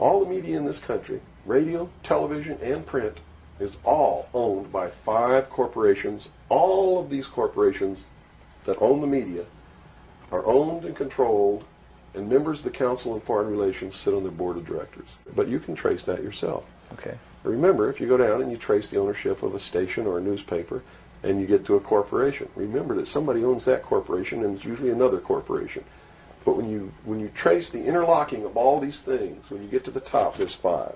All the media in this country, radio, television, and print, is all owned by 5 corporations. All of these corporations that own the media are owned and controlled, and members of the Council on Foreign Relations sit on their board of directors. But you can trace that yourself. Okay. Remember, if you go down and you trace the ownership of a station or a newspaper, and you get to a corporation, remember that somebody owns that corporation, and it's usually another corporation. But when you trace the interlocking of all these things, when you get to the top, there's 5.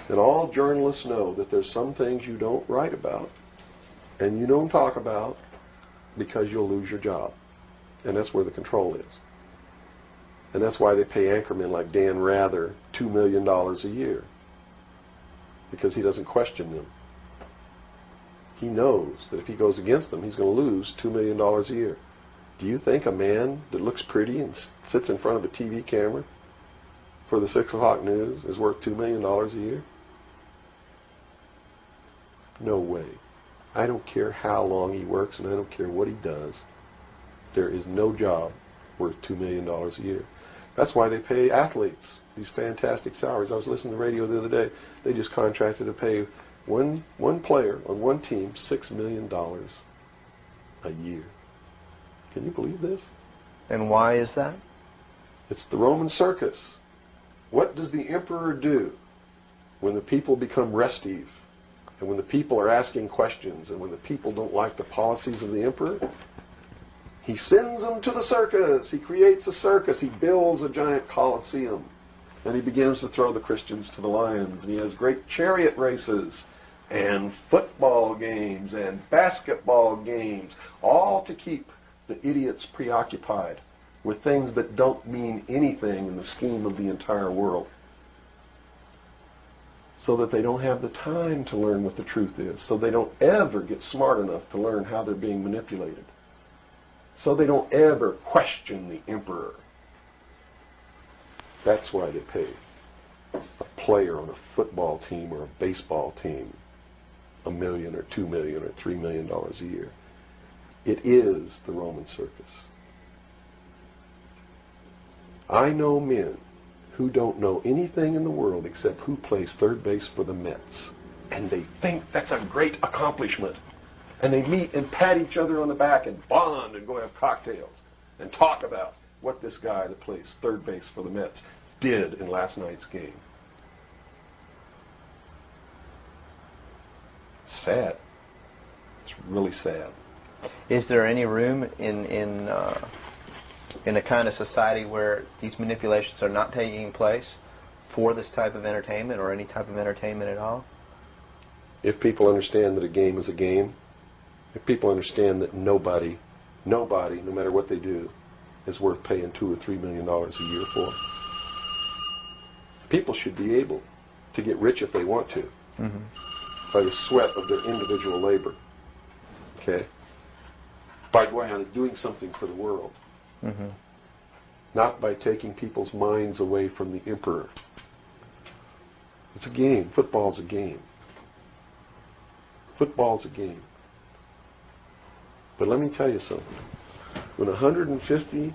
And all journalists know that there's some things you don't write about and you don't talk about because you'll lose your job. And that's where the control is. And that's why they pay anchormen like Dan Rather $2 million a year, because he doesn't question them. He knows that if he goes against them, he's going to lose $2 million a year. Do you think a man that looks pretty and sits in front of a TV camera for the 6 o'clock news is worth $2 million a year? No way. I don't care how long he works, and I don't care what he does. There is no job worth $2 million a year. That's why they pay athletes these fantastic salaries. I was listening to the radio the other day. They just contracted to pay one player on one team $6 million a year. Can you believe this? And why is that? It's the Roman circus. What does the emperor do when the people become restive, and when the people are asking questions, and when the people don't like the policies of the emperor? He sends them to the circus. He creates a circus. He builds a giant coliseum. And he begins to throw the Christians to the lions. And he has great chariot races and football games and basketball games, all to keep the idiots preoccupied with things that don't mean anything in the scheme of the entire world, so that they don't have the time to learn what the truth is, so they don't ever get smart enough to learn how they're being manipulated, so they don't ever question the emperor. That's why they pay a player on a football team or a baseball team $1 million or $2 million or $3 million a year. It is the Roman circus. I know men who don't know anything in the world except who plays third base for the Mets. And they think that's a great accomplishment. And they meet and pat each other on the back and bond and go have cocktails and talk about what this guy that plays third base for the Mets did in last night's game. It's sad. It's really sad. Is there any room in a kind of society where these manipulations are not taking place for this type of entertainment, or any type of entertainment at all? If people understand that a game is a game, if people understand that nobody, no matter what they do, is worth paying $2 or $3 million a year for, people should be able to get rich if they want to, by the sweat of their individual labor. Okay? By going out and doing something for the world. Not by taking people's minds away from the emperor. It's a game. Football's a game. Football's a game. But let me tell you something. When 150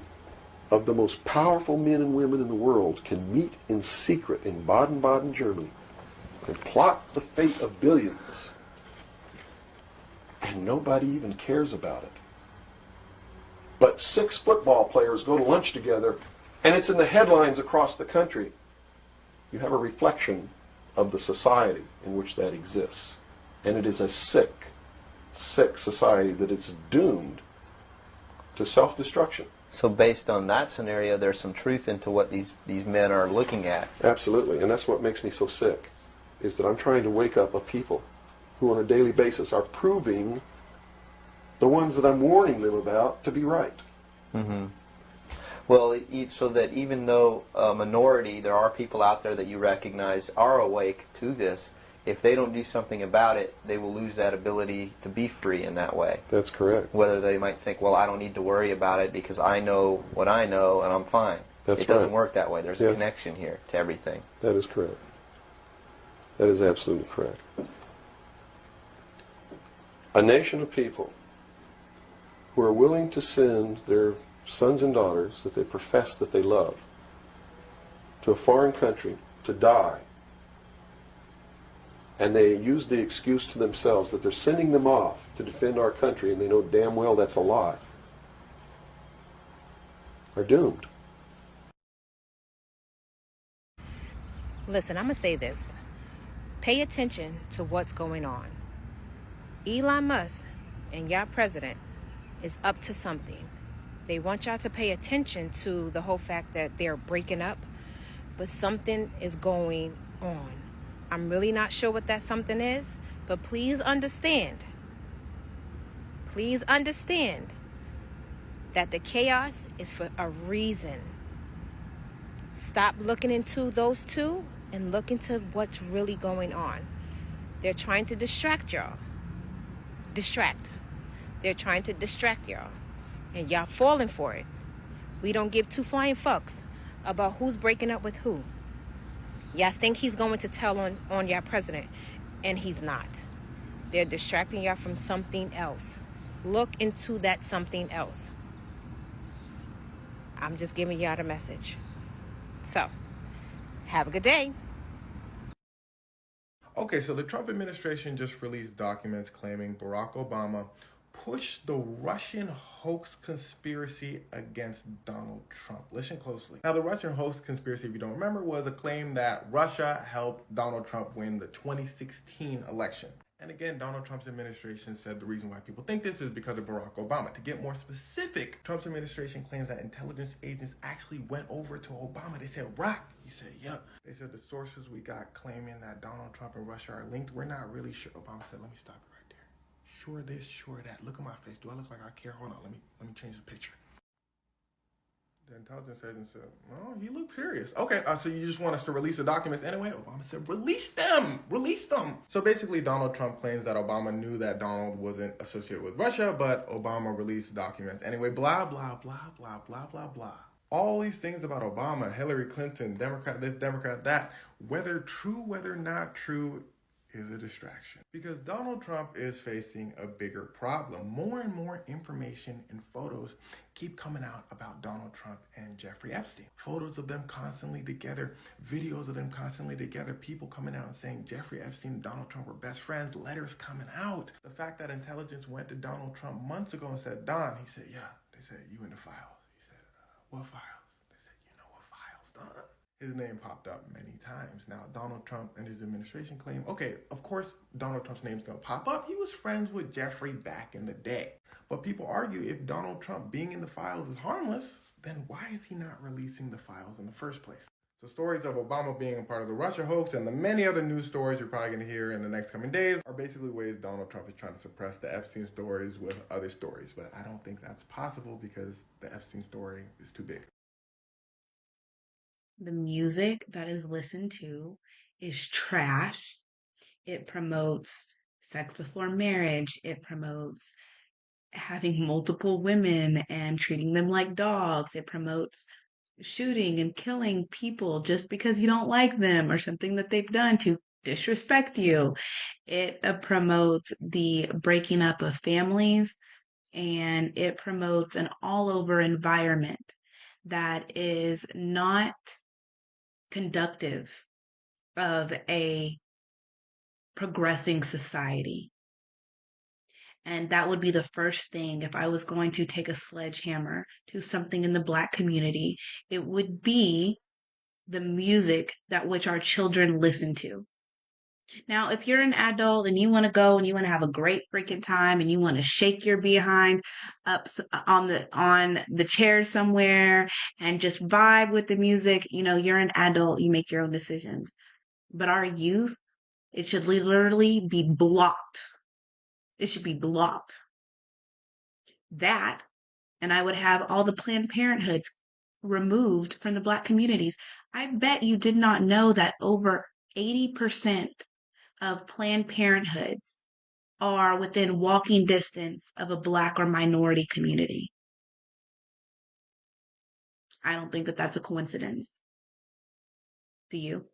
of the most powerful men and women in the world can meet in secret in Baden-Baden, Germany, and plot the fate of billions, and nobody even cares about it, but 6 football players go to lunch together, and it's in the headlines across the country, you have a reflection of the society in which that exists. And it is a sick society that is doomed to self-destruction. So based on that scenario, there's some truth into what these men are looking at. Absolutely, and that's what makes me so sick, is that I'm trying to wake up a people who on a daily basis are proving the ones that I'm warning them about to be right. Well, so that even though a minority, there are people out there that you recognize are awake to this, if they don't do something about it, they will lose that ability to be free in that way. That's correct. Whether they might think, well, I don't need to worry about it because I know what I know and I'm fine. That's it doesn't right. work that way. There's a connection here to everything. That is correct. That is absolutely correct. A nation of people who are willing to send their sons and daughters that they profess that they love to a foreign country to die, and they use the excuse to themselves that they're sending them off to defend our country, and they know damn well that's a lie, are doomed. Listen, I'm going to say this. Pay attention to what's going on. Elon Musk and y'all president is up to something. They want y'all to pay attention to the whole fact that they're breaking up, but something is going on. I'm really not sure what that something is, but please understand that the chaos is for a reason. Stop looking into those two and look into what's really going on. They're trying to distract y'all. They're trying to distract y'all. And y'all falling for it. We don't give two flying fucks about who's breaking up with who. Y'all think he's going to tell on y'all president, and he's not. They're distracting y'all from something else. Look into that something else. I'm just giving y'all the message. So, have a good day. Okay, so the Trump administration just released documents claiming Barack Obama pushed the Russian hoax conspiracy against Donald Trump. Listen closely. Now, the Russian hoax conspiracy, if you don't remember, was a claim that Russia helped Donald Trump win the 2016 election. And again, Donald Trump's administration said the reason why people think this is because of Barack Obama. To get more specific, Trump's administration claims that intelligence agents actually went over to Obama. They said, "Rock." He said, "Yup." They said the sources we got claiming that Donald Trump and Russia are linked, we're not really sure. Obama said, "Let me stop you right there. Sure this, sure that. Look at my face. Do I look like I care? Hold on. Let me change the picture." The intelligence agent said, "Oh, he looked serious." Okay, so you just want us to release the documents anyway? Obama said, "Release them! Release them!" So basically, Donald Trump claims that Obama knew that Donald wasn't associated with Russia, but Obama released documents anyway. Blah, blah, blah, blah, blah, blah, blah. All these things about Obama, Hillary Clinton, Democrat this, Democrat that, whether true, whether not true, is a distraction. Because Donald Trump is facing a bigger problem. More and more information and photos keep coming out about Donald Trump and Jeffrey Epstein. Photos of them constantly together, videos of them constantly together, people coming out and saying Jeffrey Epstein and Donald Trump were best friends, letters coming out. The fact that intelligence went to Donald Trump months ago and said, "Don," he said, "Yeah." They said, "You in the files." He said, "What files?" They said, "You know what files, Don." His name popped up many times. Now, Donald Trump and his administration claim, okay, of course, Donald Trump's name's going to pop up. He was friends with Jeffrey back in the day. But people argue if Donald Trump being in the files is harmless, then why is he not releasing the files in the first place? So stories of Obama being a part of the Russia hoax and the many other news stories you're probably going to hear in the next coming days are basically ways Donald Trump is trying to suppress the Epstein stories with other stories. But I don't think that's possible because the Epstein story is too big. The music that is listened to is trash. It promotes sex before marriage. It promotes having multiple women and treating them like dogs. It promotes shooting and killing people just because you don't like them or something that they've done to disrespect you. It promotes the breaking up of families, and it promotes an all-over environment that is not conductive of a progressing society. And that would be the first thing if I was going to take a sledgehammer to something in the Black community. It would be the music that which our children listen to. Now, if you're an adult and you want to go and you want to have a great freaking time and you want to shake your behind up on the chair somewhere and just vibe with the music, you're an adult, you make your own decisions. But our youth, it should literally be blocked. It should be blocked. That, and I would have all the Planned Parenthoods removed from the Black communities. I bet you did not know that over 80% of Planned Parenthoods are within walking distance of a Black or minority community. I don't think that that's a coincidence. Do you?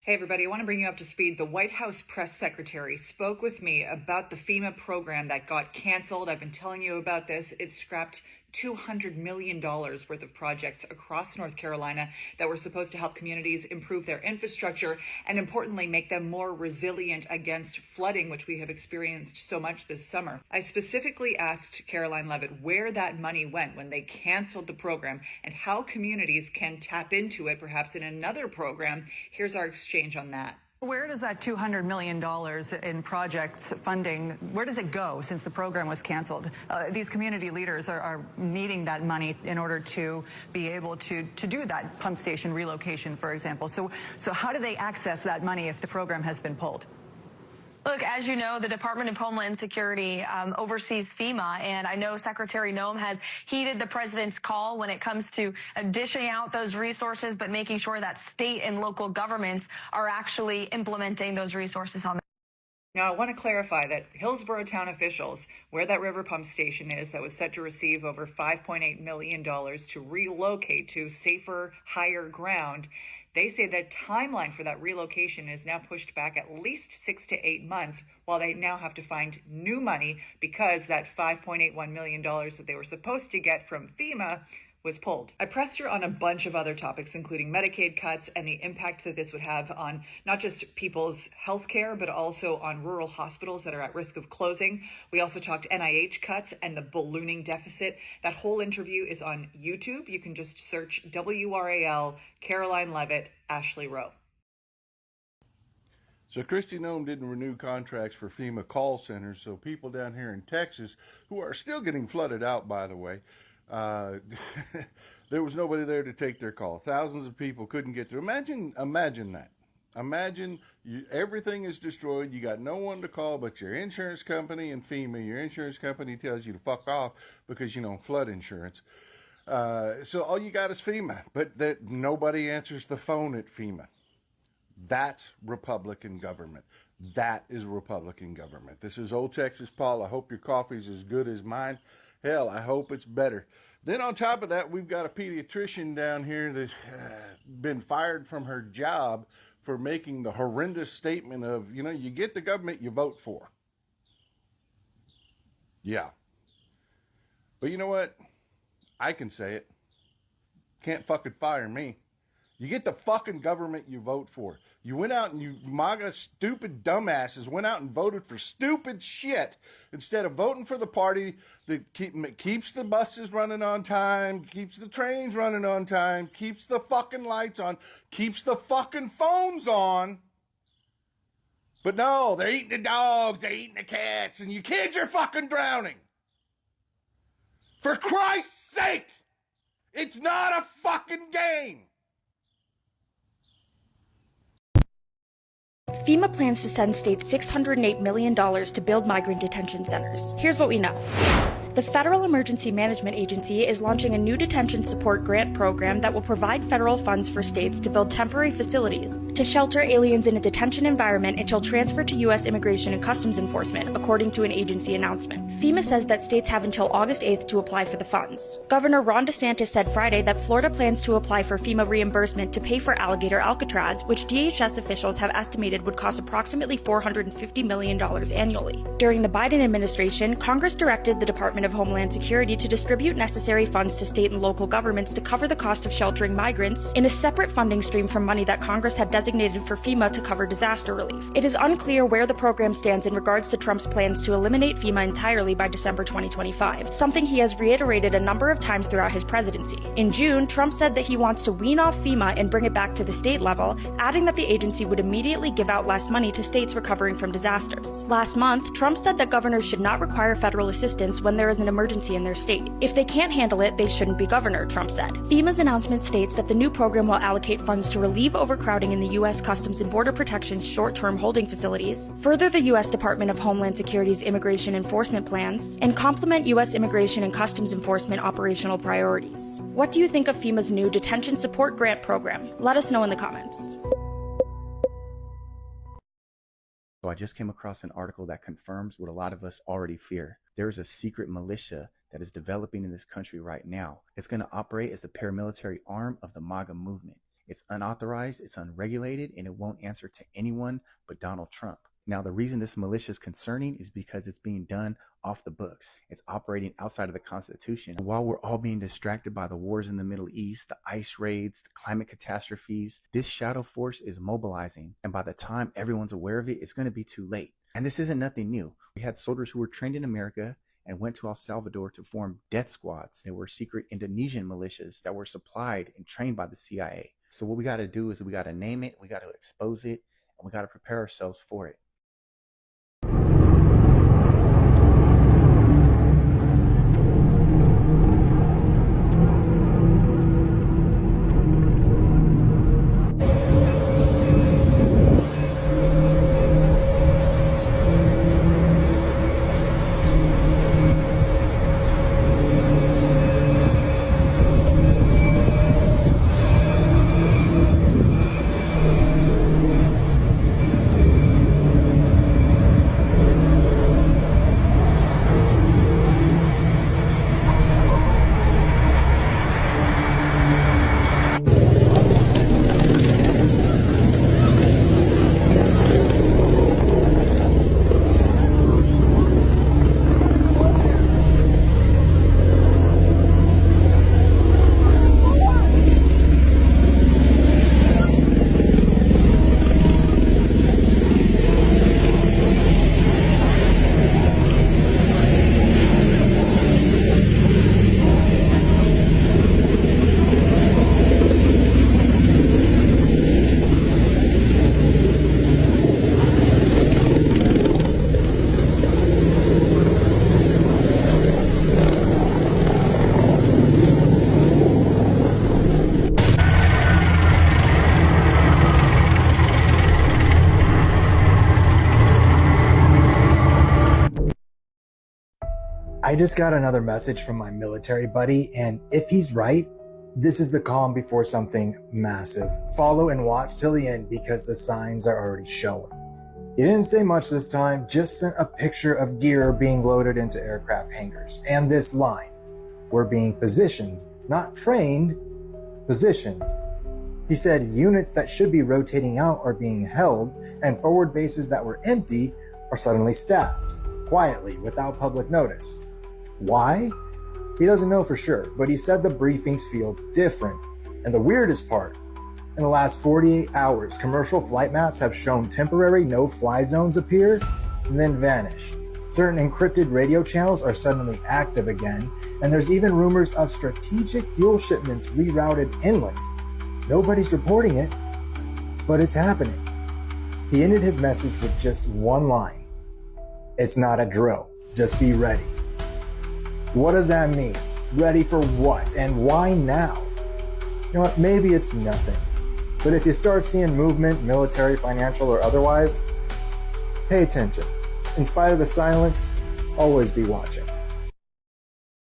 Hey everybody, I want to bring you up to speed. The White House press secretary spoke with me about the FEMA program that got canceled. I've been telling you about this. It scrapped $200 million worth of projects across North Carolina that were supposed to help communities improve their infrastructure and, importantly, make them more resilient against flooding, which we have experienced so much this summer. I specifically asked Caroline Levitt where that money went when they canceled the program and how communities can tap into it, perhaps in another program. Here's our exchange on that. Where does that $200 million in project funding, where does it go since the program was canceled? These community leaders are needing that money in order to be able to do that pump station relocation, for example. So how do they access that money if the program has been pulled? Look, as you know, the Department of Homeland Security oversees FEMA, and I know Secretary Noem has heeded the president's call when it comes to dishing out those resources, but making sure that state and local governments are actually implementing those resources on. Now, I want to clarify that Hillsborough town officials, where that river pump station is that was set to receive over $5.8 million to relocate to safer, higher ground, they say the timeline for that relocation is now pushed back at least 6 to 8 months, while they now have to find new money because that $5.81 million that they were supposed to get from FEMA was pulled. I pressed her on a bunch of other topics, including Medicaid cuts and the impact that this would have on not just people's health care, but also on rural hospitals that are at risk of closing. We also talked NIH cuts and the ballooning deficit. That whole interview is on YouTube. You can just search WRAL, Caroline Levitt, Ashley Rowe. So Kristi Noem didn't renew contracts for FEMA call centers, so people down here in Texas, who are still getting flooded out, by the way, there was nobody there to take their call. Thousands of people couldn't get through. Imagine that. Imagine everything is destroyed. You got no one to call but your insurance company and FEMA. Your insurance company tells you to fuck off because you know flood insurance. So all you got is FEMA, but that nobody answers the phone at FEMA. That's Republican government. That is Republican government. This is Old Texas Paul. I hope your coffee's as good as mine. Hell, I hope it's better. Then on top of that, we've got a pediatrician down here that's been fired from her job for making the horrendous statement of, you know, you get the government you vote for. Yeah. But you know what? I can say it. Can't fucking fire me. You get the fucking government you vote for. You went out and you MAGA stupid dumbasses went out and voted for stupid shit instead of voting for the party that keeps the buses running on time, keeps the trains running on time, keeps the fucking lights on, keeps the fucking phones on. But no, they're eating the dogs, they're eating the cats, and you kids are fucking drowning. For Christ's sake, it's not a fucking game. FEMA plans to send states $608 million to build migrant detention centers. Here's what we know. The Federal Emergency Management Agency is launching a new detention support grant program that will provide federal funds for states to build temporary facilities to shelter aliens in a detention environment until transfer to U.S. Immigration and Customs Enforcement, according to an agency announcement. FEMA says that states have until August 8th to apply for the funds. Governor Ron DeSantis said Friday that Florida plans to apply for FEMA reimbursement to pay for Alligator Alcatraz, which DHS officials have estimated would cost approximately $450 million annually. During the Biden administration, Congress directed the Department of Homeland Security to distribute necessary funds to state and local governments to cover the cost of sheltering migrants in a separate funding stream from money that Congress had designated for FEMA to cover disaster relief. It is unclear where the program stands in regards to Trump's plans to eliminate FEMA entirely by December 2025, something he has reiterated a number of times throughout his presidency. In June, Trump said that he wants to wean off FEMA and bring it back to the state level, adding that the agency would immediately give out less money to states recovering from disasters. Last month, Trump said that governors should not require federal assistance when there is an emergency in their state. If they can't handle it, they shouldn't be governor, Trump said. FEMA's announcement states that the new program will allocate funds to relieve overcrowding in the U.S. Customs and Border Protection's short-term holding facilities, further the U.S. Department of Homeland Security's immigration enforcement plans, and complement U.S. Immigration and Customs Enforcement operational priorities. What do you think of FEMA's new detention support grant program? Let us know in the comments. So I just came across an article that confirms what a lot of us already fear. There is a secret militia that is developing in this country right now. It's going to operate as the paramilitary arm of the MAGA movement. It's unauthorized, it's unregulated, and it won't answer to anyone but Donald Trump. Now, the reason this militia is concerning is because it's being done off the books. It's operating outside of the Constitution. While we're all being distracted by the wars in the Middle East, the ice raids, the climate catastrophes, this shadow force is mobilizing. And by the time everyone's aware of it, it's going to be too late. And this isn't nothing new. We had soldiers who were trained in America and went to El Salvador to form death squads. They were secret Indonesian militias that were supplied and trained by the CIA. So what we got to do is we got to name it, we got to expose it, and we got to prepare ourselves for it. I just got another message from my military buddy, and if he's right, this is the calm before something massive. Follow and watch till the end because the signs are already showing. He didn't say much this time, just sent a picture of gear being loaded into aircraft hangars. And this line, we're being positioned, not trained, positioned. He said units that should be rotating out are being held, and forward bases that were empty are suddenly staffed, quietly, without public notice. Why? He doesn't know for sure, but he said the briefings feel different. And the weirdest part, in the last 48 hours, commercial flight maps have shown temporary no-fly zones appear and then vanish. Certain encrypted radio channels are suddenly active again, and there's even rumors of strategic fuel shipments rerouted inland. Nobody's reporting it, but it's happening. He ended his message with just one line. It's not a drill, just be ready. What does that mean? Ready for what? And why now? You know what, maybe it's nothing. But if you start seeing movement, military, financial, or otherwise, pay attention. In spite of the silence, always be watching.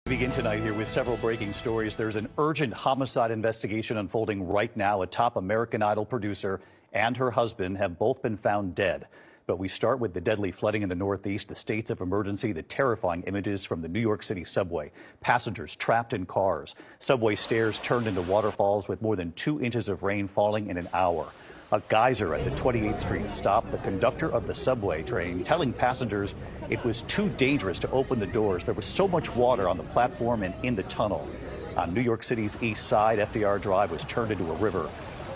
We begin tonight here with several breaking stories. There's an urgent homicide investigation unfolding right now. A top American Idol producer and her husband have both been found dead. But we start with the deadly flooding in the Northeast, the states of emergency, the terrifying images from the New York City subway. Passengers trapped in cars. Subway stairs turned into waterfalls with more than 2 inches of rain falling in an hour. A geyser at the 28th Street stop the conductor of the subway train, telling passengers it was too dangerous to open the doors. There was so much water on the platform and in the tunnel. On New York City's east side, FDR Drive was turned into a river.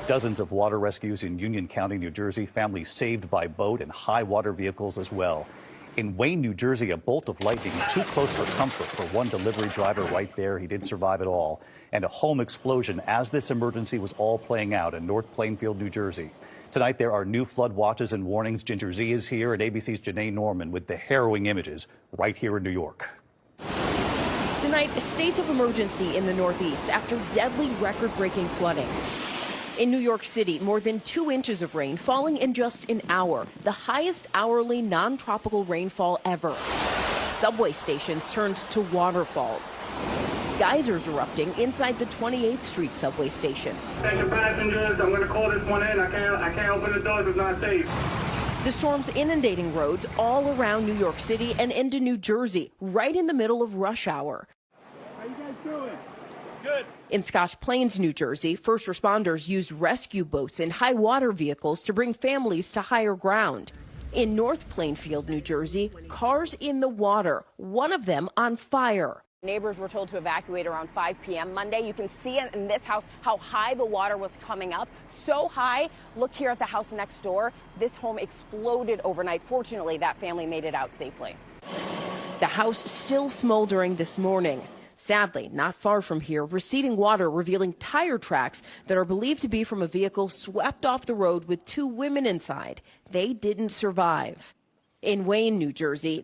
Dozens of water rescues in Union County, New Jersey, families saved by boat and high water vehicles as well. In Wayne, New Jersey, a bolt of lightning too close for comfort for one delivery driver right there. He did survive it all. And a home explosion as this emergency was all playing out in North Plainfield, New Jersey. Tonight, there are new flood watches and warnings. Ginger Z is here, and ABC's Janae Norman with the harrowing images right here in New York. Tonight, a state of emergency in the Northeast after deadly record-breaking flooding. In New York City, more than 2 inches of rain falling in just an hour, the highest hourly non-tropical rainfall ever. Subway stations turned to waterfalls. Geysers erupting inside the 28th Street subway station. Attention passengers, I'm going to call this one in. I can't open the doors, it's not safe. The storm's inundating roads all around New York City and into New Jersey, right in the middle of rush hour. How you guys doing? Good. In Scotch Plains, New Jersey, first responders used rescue boats and high water vehicles to bring families to higher ground. In North Plainfield, New Jersey, cars in the water, one of them on fire. Neighbors were told to evacuate around 5 p.m. Monday. You can see it in this house how high the water was coming up. So high. Look here at the house next door. This home exploded overnight. Fortunately, that family made it out safely. The house still smoldering this morning. Sadly, not far from here, receding water revealing tire tracks that are believed to be from a vehicle swept off the road with 2 women inside. They didn't survive. In Wayne, New Jersey,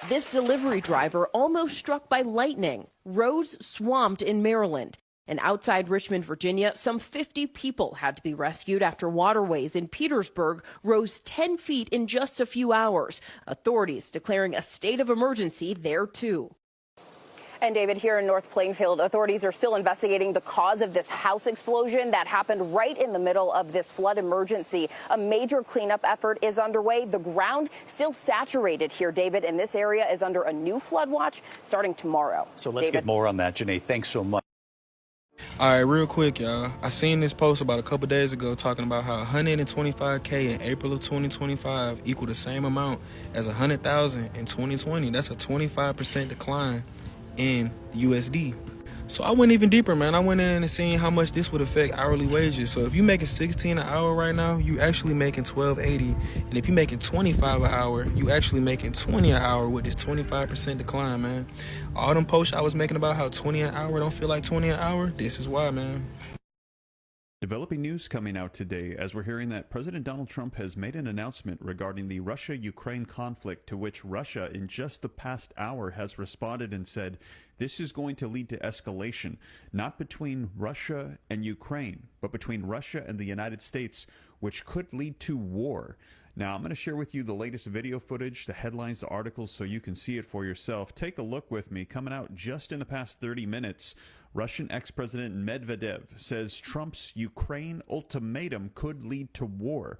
this delivery driver almost struck by lightning. Roads swamped in Maryland. And outside Richmond, Virginia, some 50 people had to be rescued after waterways in Petersburg rose 10 feet in just a few hours. Authorities declaring a state of emergency there, too. And David, here in North Plainfield, authorities are still investigating the cause of this house explosion that happened right in the middle of this flood emergency. A major cleanup effort is underway. The ground still saturated here, David, and this area is under a new flood watch starting tomorrow. So let's get more on that. Janae, thanks so much. All right, real quick, y'all. I seen this post about a couple days ago talking about how 125K in April of 2025 equal the same amount as 100,000 in 2020. That's a 25% decline in USD. So I went even deeper, man. I went in and seen how much this would affect hourly wages. So if you're making $16 an hour right now, you actually making $12.80. And if you're making $25 an hour, you actually making $20 an hour with this 25% decline, man. All them posts I was making about how $20 an hour don't feel like $20 an hour, this is why, man. Developing news coming out today as we're hearing that President Donald Trump has made an announcement regarding the Russia-Ukraine conflict, to which Russia in just the past hour has responded and said this is going to lead to escalation, not between Russia and Ukraine, but between Russia and the United States, which could lead to war. Now, I'm going to share with you the latest video footage, the headlines, the articles, so you can see it for yourself. Take a look with me. Coming out just in the past 30 minutes, Russian ex-President Medvedev says Trump's Ukraine ultimatum could lead to war.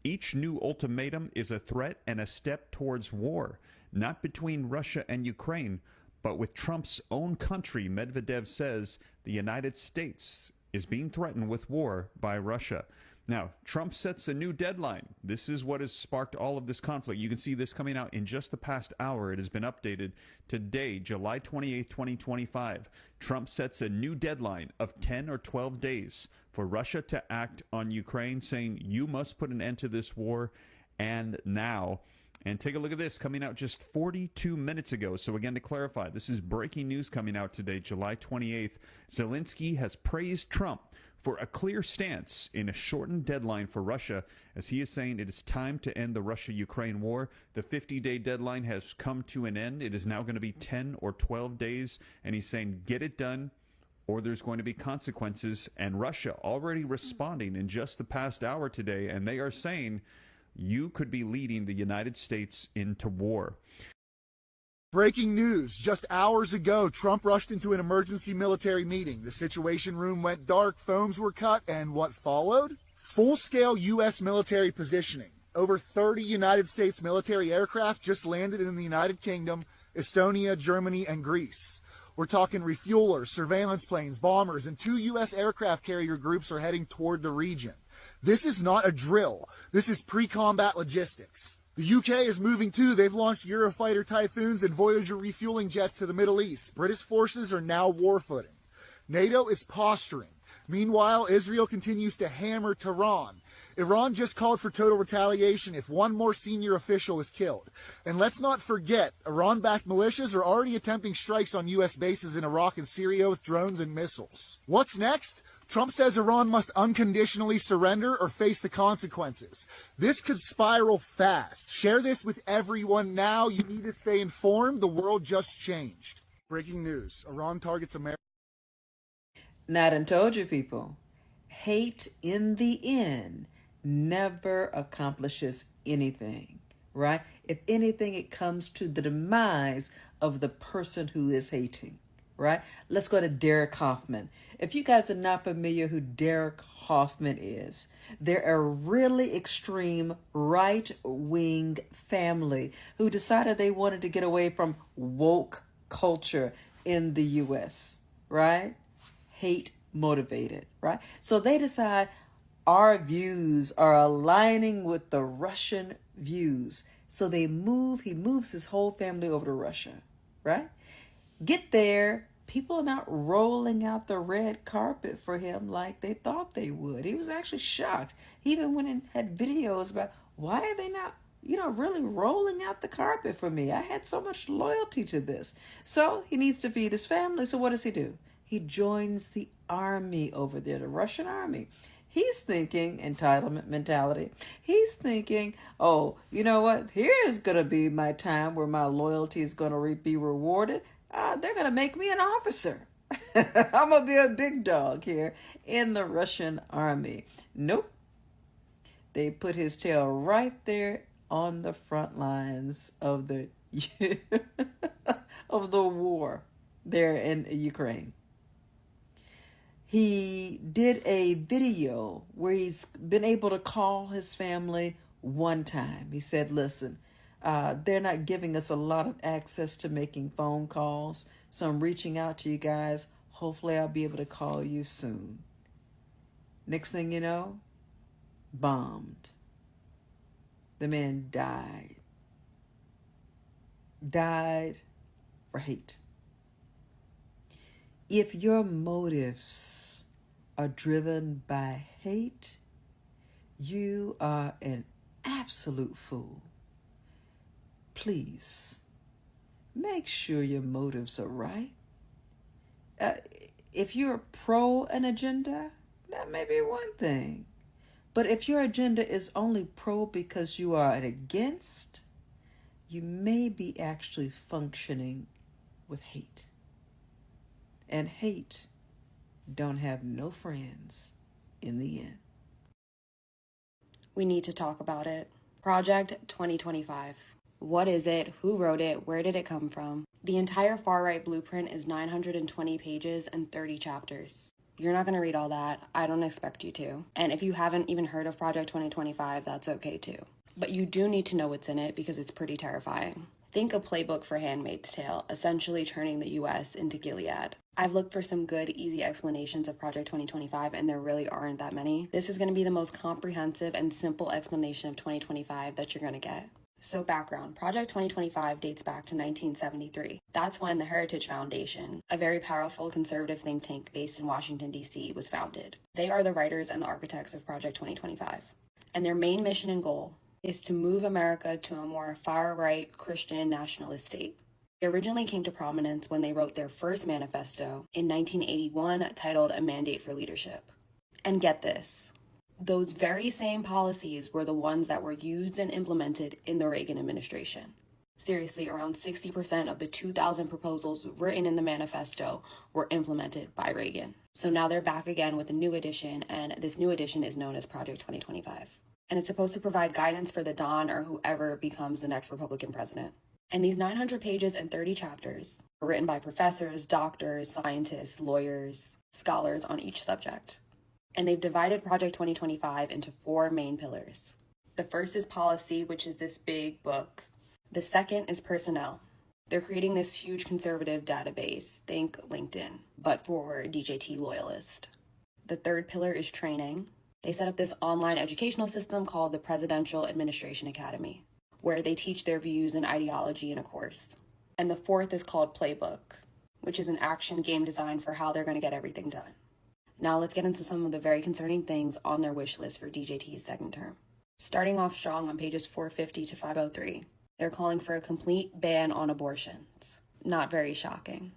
Each new ultimatum is a threat and a step towards war, not between Russia and Ukraine, but with Trump's own country. Medvedev says the United States is being threatened with war by Russia. Now, Trump sets a new deadline. This is what has sparked all of this conflict. You can see this coming out in just the past hour. It has been updated today, July 28, 2025. Trump sets a new deadline of 10 or 12 days for Russia to act on Ukraine, saying you must put an end to this war, and now. And take a look at this, coming out just 42 minutes ago. So again, to clarify, this is breaking news coming out today, July 28th. Zelensky has praised Trump for a clear stance in a shortened deadline for Russia, as he is saying it is time to end the Russia-Ukraine war. The 50-day deadline has come to an end. It is now going to be 10 or 12 days, and he's saying get it done or there's going to be consequences. And Russia already responding in just the past hour today, and they are saying you could be leading the United States into war. Breaking news. Just hours ago, Trump rushed into an emergency military meeting. The Situation Room went dark, phones were cut, and what followed? Full-scale U.S. military positioning. Over 30 United States military aircraft just landed in the United Kingdom, Estonia, Germany, and Greece. We're talking refuelers, surveillance planes, bombers, and 2 U.S. aircraft carrier groups are heading toward the region. This is not a drill. This is pre-combat logistics. The UK is moving too. They've launched Eurofighter Typhoons and Voyager refueling jets to the Middle East. British forces are now warfooting. NATO is posturing. Meanwhile, Israel continues to hammer Tehran. Iran just called for total retaliation if one more senior official is killed. And let's not forget, Iran-backed militias are already attempting strikes on U.S. bases in Iraq and Syria with drones and missiles. What's next? Trump says Iran must unconditionally surrender or face the consequences. This could spiral fast. Share this with everyone now. You need to stay informed. The world just changed. Breaking news. Iran targets America. Now, I done told you people, hate in the end never accomplishes anything, right? If anything, it comes to the demise of the person who is hating, right? Let's go to Derek Hoffman. If you guys are not familiar who Derek Hoffman is, they're a really extreme right-wing family who decided they wanted to get away from woke culture in the U.S., right? Hate motivated, right? So they decide, our views are aligning with the Russian views. So he moves his whole family over to Russia, right? Get there, people are not rolling out the red carpet for him like they thought they would. He was actually shocked. He even went and had videos about why are they not, really rolling out the carpet for me? I had so much loyalty to this. So he needs to feed his family. So what does he do? He joins the army over there, the Russian army. He's thinking entitlement mentality. He's thinking, oh, you know what? Here's going to be my time where my loyalty is going to be rewarded. They're going to make me an officer. I'm going to be a big dog here in the Russian army. Nope. They put his tail right there on the front lines of the of the war there in Ukraine. He did a video where he's been able to call his family one time. He said, listen, they're not giving us a lot of access to making phone calls, so I'm reaching out to you guys. Hopefully I'll be able to call you soon. Next thing you know, bombed. The man died. Died for hate. If your motives are driven by hate, you are an absolute fool. Please, make sure your motives are right. If you're pro an agenda, that may be one thing. But if your agenda is only pro because you are against, you may be actually functioning with hate. And hate don't have no friends in the end. We need to talk about it. Project 2025. What is it? Who wrote it? Where did it come from? The entire far-right blueprint is 920 pages and 30 chapters. You're not going to read all that. I don't expect you to. And if you haven't even heard of Project 2025, that's okay too. But you do need to know what's in it because it's pretty terrifying. Think a playbook for Handmaid's Tale, essentially turning the US into Gilead. I've looked for some good, easy explanations of Project 2025, and there really aren't that many. This is going to be the most comprehensive and simple explanation of 2025 that you're going to get. So background, Project 2025 dates back to 1973. That's when the Heritage Foundation, a very powerful conservative think tank based in Washington, D.C., was founded. They are the writers and the architects of Project 2025. And their main mission and goal is to move America to a more far-right Christian nationalist state. They originally came to prominence when they wrote their first manifesto in 1981 titled A Mandate for Leadership. And get this, those very same policies were the ones that were used and implemented in the Reagan administration. Seriously, around 60% of the 2,000 proposals written in the manifesto were implemented by Reagan. So now they're back again with a new edition, and this new edition is known as Project 2025. And it's supposed to provide guidance for the Don or whoever becomes the next Republican president. And these 900 pages and 30 chapters are written by professors, doctors, scientists, lawyers, scholars on each subject. And they've divided Project 2025 into 4 main pillars. The first is policy, which is this big book. The second is personnel. They're creating this huge conservative database, think LinkedIn, but for DJT loyalists. The third pillar is training. They set up this online educational system called the Presidential Administration Academy, where they teach their views and ideology in a course. And the fourth is called Playbook, which is an action game designed for how they're going to get everything done. Now let's get into some of the very concerning things on their wish list for DJT's second term. Starting off strong on pages 450 to 503, they're calling for a complete ban on abortions. Not very shocking.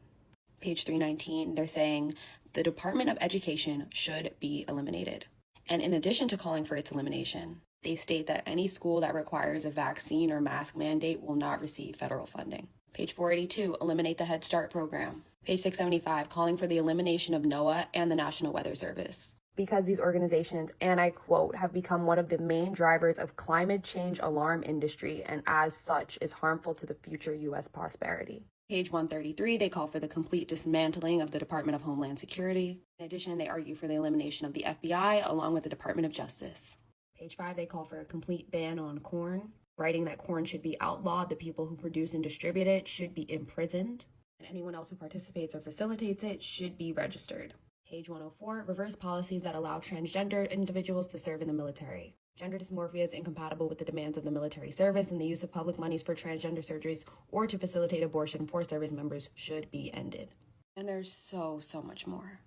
Page 319, they're saying the Department of Education should be eliminated. And in addition to calling for its elimination, they state that any school that requires a vaccine or mask mandate will not receive federal funding. Page 482, eliminate the Head Start program. Page 675, calling for the elimination of NOAA and the National Weather Service. Because these organizations, and I quote, have become one of the main drivers of climate change alarm industry and as such is harmful to the future U.S. prosperity. Page 133, they call for the complete dismantling of the Department of Homeland Security. In addition, they argue for the elimination of the FBI along with the Department of Justice. Page 5, they call for a complete ban on corn, writing that corn should be outlawed, the people who produce and distribute it should be imprisoned, and anyone else who participates or facilitates it should be registered. Page 104, reverse policies that allow transgender individuals to serve in the military. Gender dysmorphia is incompatible with the demands of the military service, and the use of public monies for transgender surgeries or to facilitate abortion for service members should be ended. And there's so much more,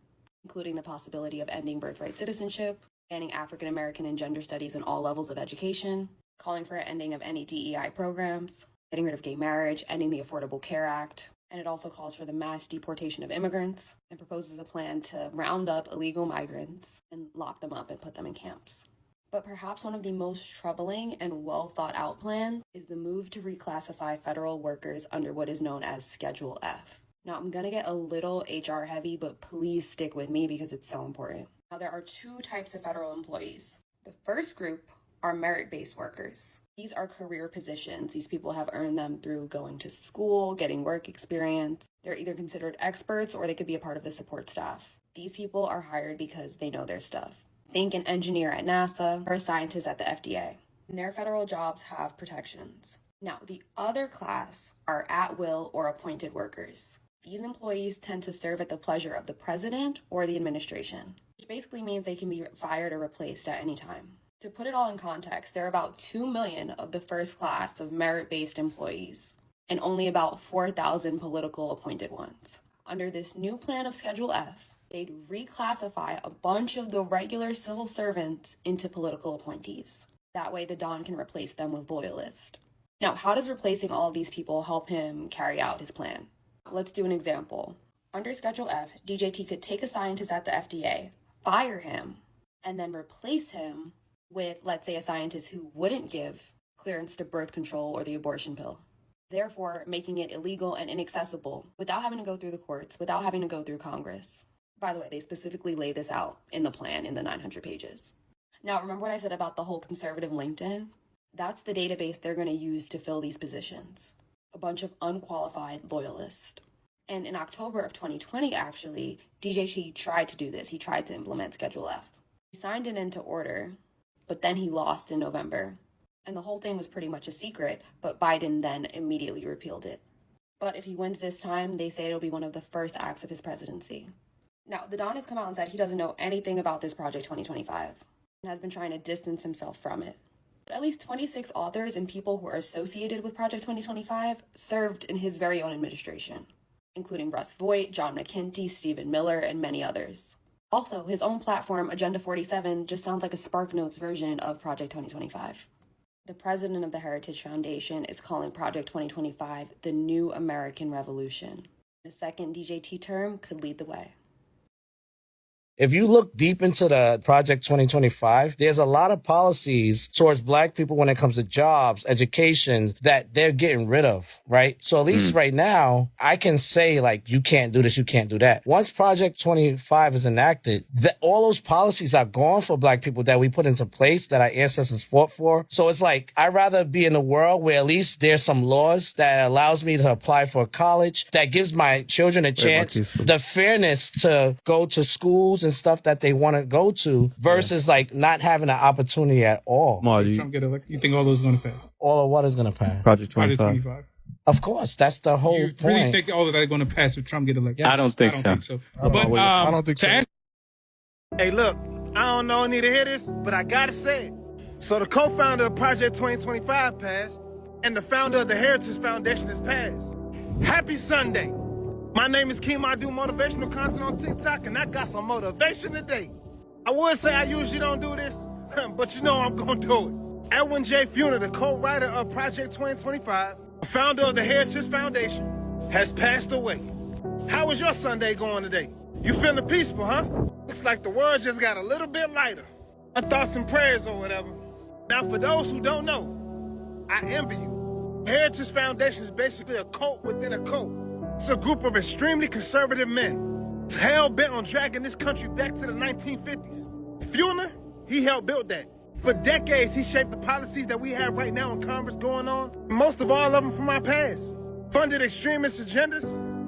including the possibility of ending birthright citizenship, banning African American and gender studies in all levels of education, calling for an ending of any DEI programs, getting rid of gay marriage, ending the Affordable Care Act, and it also calls for the mass deportation of immigrants and proposes a plan to round up illegal migrants and lock them up and put them in camps. But perhaps one of the most troubling and well thought out plans is the move to reclassify federal workers under what is known as Schedule F. Now, I'm gonna get a little HR heavy, but please stick with me because it's so important. Now, there are two types of federal employees. The first group are merit-based workers. These are career positions. These people have earned them through going to school, getting work experience. They're either considered experts or they could be a part of the support staff. These people are hired because they know their stuff. Think an engineer at NASA or a scientist at the FDA. And their federal jobs have protections. Now, the other class are at-will or appointed workers. These employees tend to serve at the pleasure of the president or the administration, which basically means they can be fired or replaced at any time. To put it all in context, there are about 2 million of the first class of merit-based employees, and only about 4,000 political appointed ones. Under this new plan of Schedule F, they'd reclassify a bunch of the regular civil servants into political appointees. That way the Don can replace them with loyalists. Now, how does replacing all of these people help him carry out his plan? Let's do an example. Under Schedule F, DJT could take a scientist at the FDA, fire him, and then replace him with, let's say, a scientist who wouldn't give clearance to birth control or the abortion pill, therefore making it illegal and inaccessible without having to go through the courts, without having to go through Congress. By the way, they specifically lay this out in the plan in the 900 pages. Now, remember what I said about the whole conservative LinkedIn? That's the database they're going to use to fill these positions. A bunch of unqualified loyalists. And in October of 2020, actually, DJT tried to do this. He tried to implement Schedule F. He signed it into order, but then he lost in November. And the whole thing was pretty much a secret, but Biden then immediately repealed it. But if he wins this time, they say it'll be one of the first acts of his presidency. Now, the Don has come out and said he doesn't know anything about this Project 2025 and has been trying to distance himself from it. But at least 26 authors and people who are associated with Project 2025 served in his very own administration, including Russ Voigt, John McKinty, Stephen Miller, and many others. Also, his own platform, Agenda 47, just sounds like a SparkNotes version of Project 2025. The president of the Heritage Foundation is calling Project 2025 the New American Revolution. The second DJT term could lead the way. If you look deep into the Project 2025, there's a lot of policies towards Black people when it comes to jobs, education, that they're getting rid of, right? So at least right now, I can say, like, you can't do this, you can't do that. Once Project 25 is enacted, all those policies are gone for Black people that we put into place, that our ancestors fought for. So it's like, I'd rather be in a world where at least there's some laws that allows me to apply for college, that gives my children a chance, the fairness to go to schools and stuff that they want to go to versus like not having an opportunity at all. Trump get elected? You think all those are going to pass? All of what is going to pass? Project 25. Of course, that's the whole You point. really think all of that are going to pass if Trump get elected? Yes. I don't think so. But I don't think so. Hey, look, I don't know need to hear this, but I gotta say it. So the co-founder of Project 2025 passed, and the founder of the Heritage Foundation has passed. Happy Sunday. My name is Keem. I do motivational content on TikTok, and I got some motivation today. I would say I usually don't do this, but you know I'm gonna do it. Edwin J. Funa, the co-writer of Project 2025, founder of the Heritage Foundation, has passed away. How was your Sunday going today? You feeling peaceful, huh? Looks like the world just got a little bit lighter. My thoughts and prayers or whatever. Now, for those who don't know, I envy you. Heritage Foundation is basically a cult within a cult. It's a group of extremely conservative men, hell-bent on dragging this country back to the 1950s. Funa, he helped build that. For decades, he shaped the policies that we have right now in Congress going on, most of all of them from our past. Funded extremist agendas,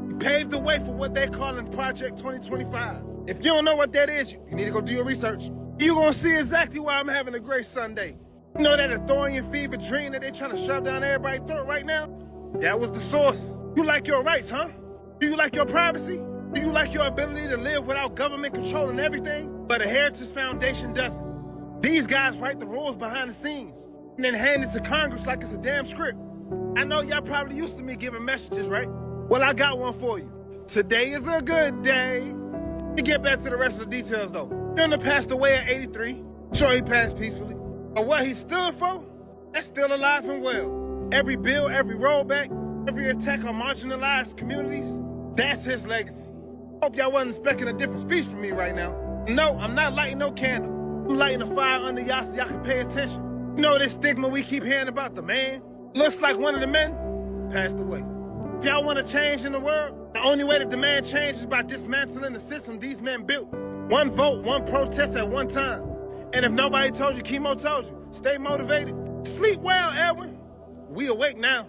he paved the way for what they're calling Project 2025. If you don't know what that is, you need to go do your research. You're gonna see exactly why I'm having a great Sunday. You know that Athorian fever dream that they're trying to shove down everybody's throat right now? That was the source. You like your rights, huh? Do you like your privacy? Do you like your ability to live without government controlling everything? But a Heritage Foundation doesn't. These guys write the rules behind the scenes and then hand it to Congress like it's a damn script. I know y'all probably used to me giving messages, right? Well, I got one for you. Today is a good day. Let me get back to the rest of the details, though. Fillner passed away at 83. Sure, he passed peacefully. But what he stood for, that's still alive and well. Every bill, every rollback, every attack on marginalized communities, that's his legacy. Hope y'all wasn't expecting a different speech from me right now. No, I'm not lighting no candle. I'm lighting a fire under y'all so y'all can pay attention. You know this stigma we keep hearing about the man? Looks like one of the men passed away. If y'all want to change in the world, the only way to demand change is by dismantling the system these men built. One vote, one protest at one time. And if nobody told you, Chemo told you. Stay motivated. Sleep well, Edwin. We awake now.